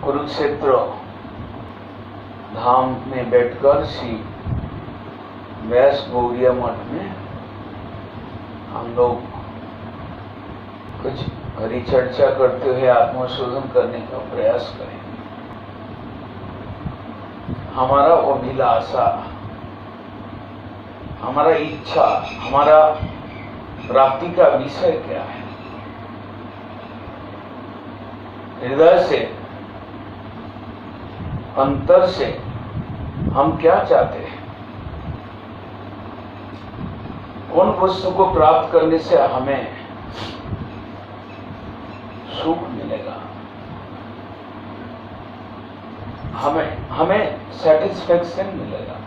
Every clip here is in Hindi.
कुरुक्षेत्र धाम में बैठकर श्री व्यास गौड़िया मठ में हम लोग कुछ हरी चर्चा करते हुए आत्मशोधन करने का प्रयास करेंगे। हमारा अभिलाषा, हमारा इच्छा, हमारा प्राप्ति का विषय क्या है? हृदय से, अंतर से हम क्या चाहते हैं? उन वस्तु को प्राप्त करने से हमें सुख मिलेगा, हमें सेटिस्फेक्शन मिलेगा।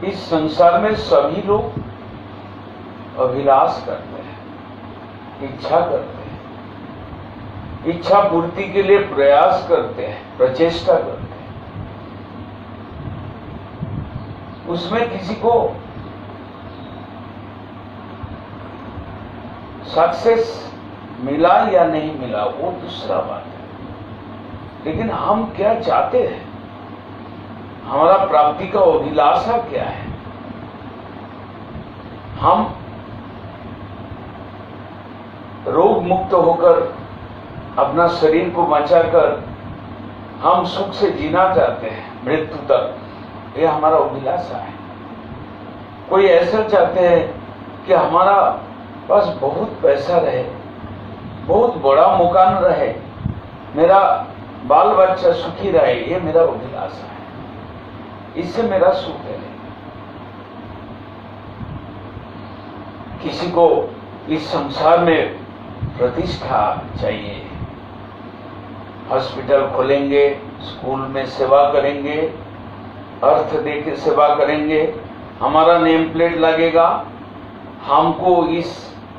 इस संसार में सभी लोग अभिलाष करते हैं, इच्छा करते हैं, इच्छा पूर्ति के लिए प्रयास करते हैं, प्रचेष्टा करते हैं। उसमें किसी को सक्सेस मिला या नहीं मिला वो दूसरा बात है, लेकिन हम क्या चाहते हैं? हमारा प्राप्ति का अभिलाषा क्या है? हम रोग मुक्त होकर अपना शरीर को बचाकर हम सुख से जीना चाहते हैं मृत्यु तक, ये हमारा अभिलाषा है। कोई ऐसा चाहते हैं कि हमारा पास बहुत पैसा रहे, बहुत बड़ा मकान रहे, मेरा बाल बच्चा सुखी रहे, ये मेरा अभिलाषा है, इससे मेरा सुख है। किसी को इस संसार में प्रतिष्ठा चाहिए, हॉस्पिटल खोलेंगे, स्कूल में सेवा करेंगे, अर्थ देके सेवा करेंगे, हमारा नेम प्लेट लगेगा, हमको इस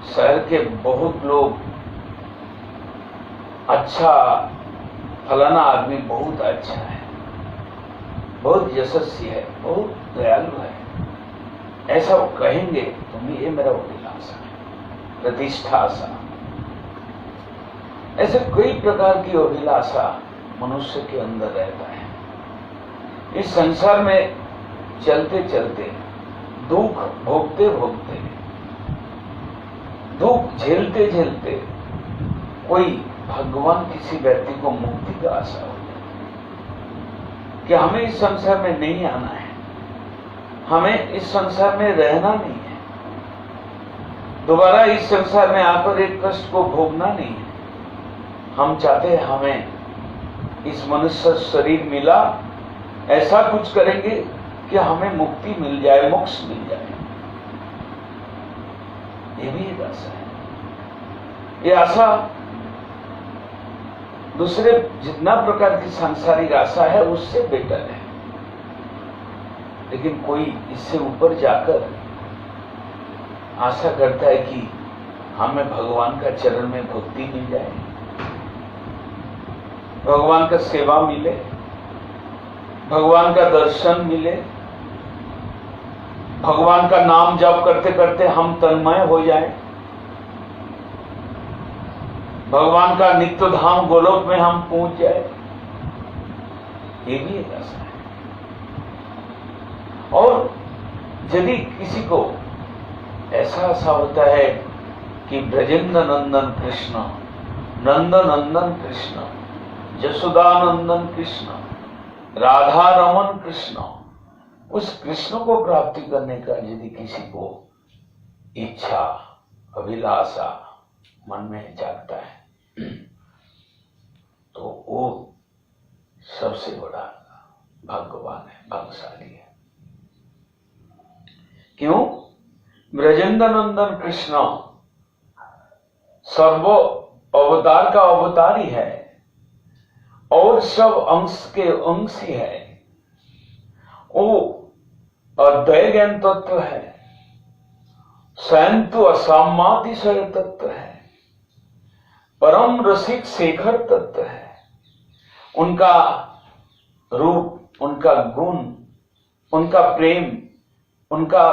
शहर के बहुत लोग अच्छा, फलाना आदमी बहुत अच्छा है, बहुत यशस्वी है, बहुत दयालु है, ऐसा वो कहेंगे तो ये मेरा अभिलाषा है, प्रतिष्ठा आशा। ऐसे कई प्रकार की अभिलाषा मनुष्य के अंदर रहता है। इस संसार में चलते चलते, दुख भोगते भोगते, दुख झेलते झेलते कोई भगवान किसी व्यक्ति को मुक्ति का आशा होती है कि हमें इस संसार में नहीं आना है, हमें इस संसार में रहना नहीं है, दोबारा इस संसार में आकर एक कष्ट को भोगना नहीं है। हम चाहते हैं हमें इस मनुष्य शरीर मिला, ऐसा कुछ करेंगे कि हमें मुक्ति मिल जाए, मोक्ष मिल जाए। ये भी एक आशा है। ये आशा दूसरे जितना प्रकार की सांसारिक आशा है उससे बेटर है, लेकिन कोई इससे ऊपर जाकर आशा करता है कि हमें भगवान का चरण में भक्ति मिल जाए, भगवान का सेवा मिले, भगवान का दर्शन मिले, भगवान का नाम जप करते करते हम तन्मय हो जाएं, भगवान का नित्य धाम गोलोक में हम पहुंच जाए। ये भी एक आशा है। और यदि किसी को ऐसा आशा होता है कि ब्रजेंद्र नंदन कृष्ण, नंद नंदन कृष्ण, यशोदानंदन कृष्ण, राधा रमन कृष्ण, उस कृष्ण को प्राप्ति करने का यदि किसी को इच्छा, अभिलाषा मन में जागता है तो वो सबसे बड़ा भगवान है, भाग्यशाली है। क्यों? ब्रजेंद्र नंदन कृष्ण सर्व अवतार का अवतार ही है और सब अंश के अंश ही है। वो अद्वय ज्ञान तत्व है, स्वयं तो असामातिशय तत्व है, परम रसिक शेखर तत्व है। उनका रूप, उनका गुण, उनका प्रेम, उनका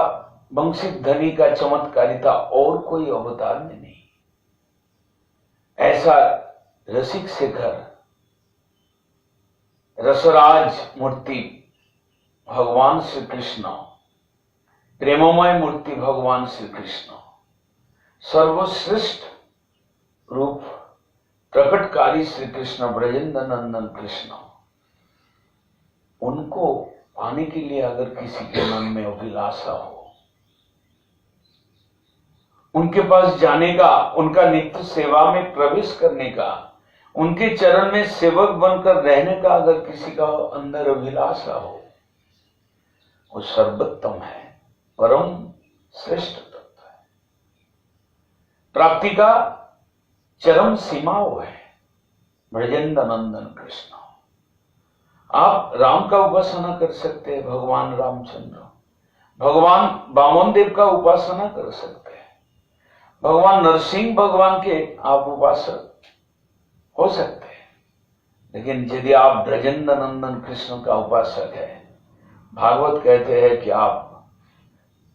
वंशित धनी का चमत्कारिता और कोई अवतार में नहीं। ऐसा रसिक शेखर, रसराज मूर्ति भगवान श्री कृष्ण, प्रेममय मूर्ति भगवान श्री कृष्ण, सर्वश्रेष्ठ रूप प्रकटकारी श्री कृष्ण, ब्रजेंद्र नंदन कृष्ण, उनको पाने के लिए अगर किसी के मन में अभिलाषा हो, उनके पास जाने का, उनका नित्य सेवा में प्रवेश करने का, उनके चरण में सेवक बनकर रहने का अगर किसी का अंदर अभिलाषा हो, वो सर्वोत्तम है, परम श्रेष्ठ तत्व है। प्राप्ति का चरम सीमा वो है ब्रजेंद्र नंदन कृष्ण। आप राम का उपासना कर सकते हैं, भगवान रामचंद्र, भगवान वामन देव का उपासना कर सकते हैं, भगवान नरसिंह भगवान के आप उपासक हो सकते हैं, लेकिन यदि आप ब्रजेंद्र नंदन कृष्ण का उपासक है, भागवत कहते हैं कि आप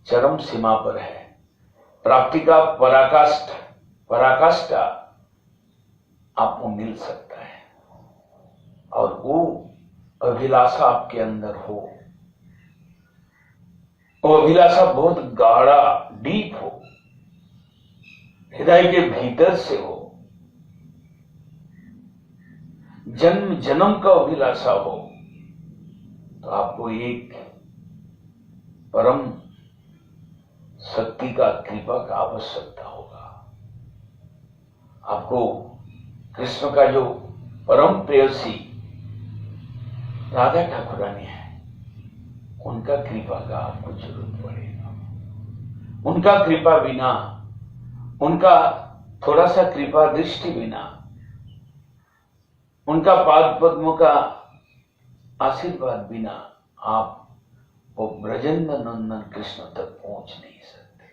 चरम सीमा पर है, प्राप्ति का पराकाष्ठा आपको मिल सकता है, और वो अभिलाषा आपके अंदर हो, वो अभिलाषा बहुत गाढ़ा, डीप हो, हृदय के भीतर से हो, जन्म जन्म का अभिलाषा हो, तो आपको एक परम शक्ति का, कृपा का आवश्यकता होगा। आपको कृष्ण का जो परम प्रेयसी राधा ठाकुरानी है, उनका कृपा का आपको जरूरत पड़ेगा। उनका कृपा बिना, उनका थोड़ा सा कृपा दृष्टि बिना, उनका पाद पद्मों का आशीर्वाद बिना आप वो ब्रजेंद्र नंदन कृष्ण तक पहुंच नहीं सकते।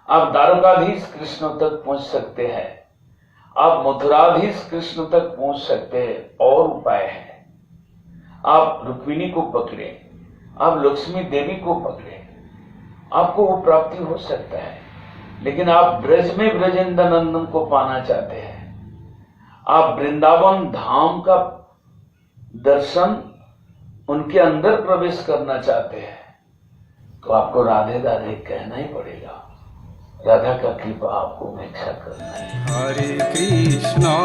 आप द्वारकाधीश कृष्ण तक पहुंच सकते हैं, आप मथुराधीश कृष्ण तक पहुंच सकते हैं, और उपाय है। आप रुक्मिणी को पकड़े, आप लक्ष्मी देवी को पकड़े, आपको वो प्राप्ति हो सकता है। लेकिन आप ब्रज में ब्रजेंद्र नंदन को पाना चाहते हैं, आप वृंदावन धाम का दर्शन, उनके अंदर प्रवेश करना चाहते हैं, तो आपको राधे राधे कहना ही पड़ेगा। राधा का कृपा आपको अपेक्षा करना है। हरे कृष्णा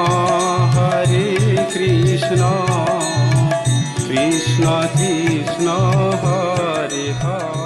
कृष्णा कृष्णा हरे हरे।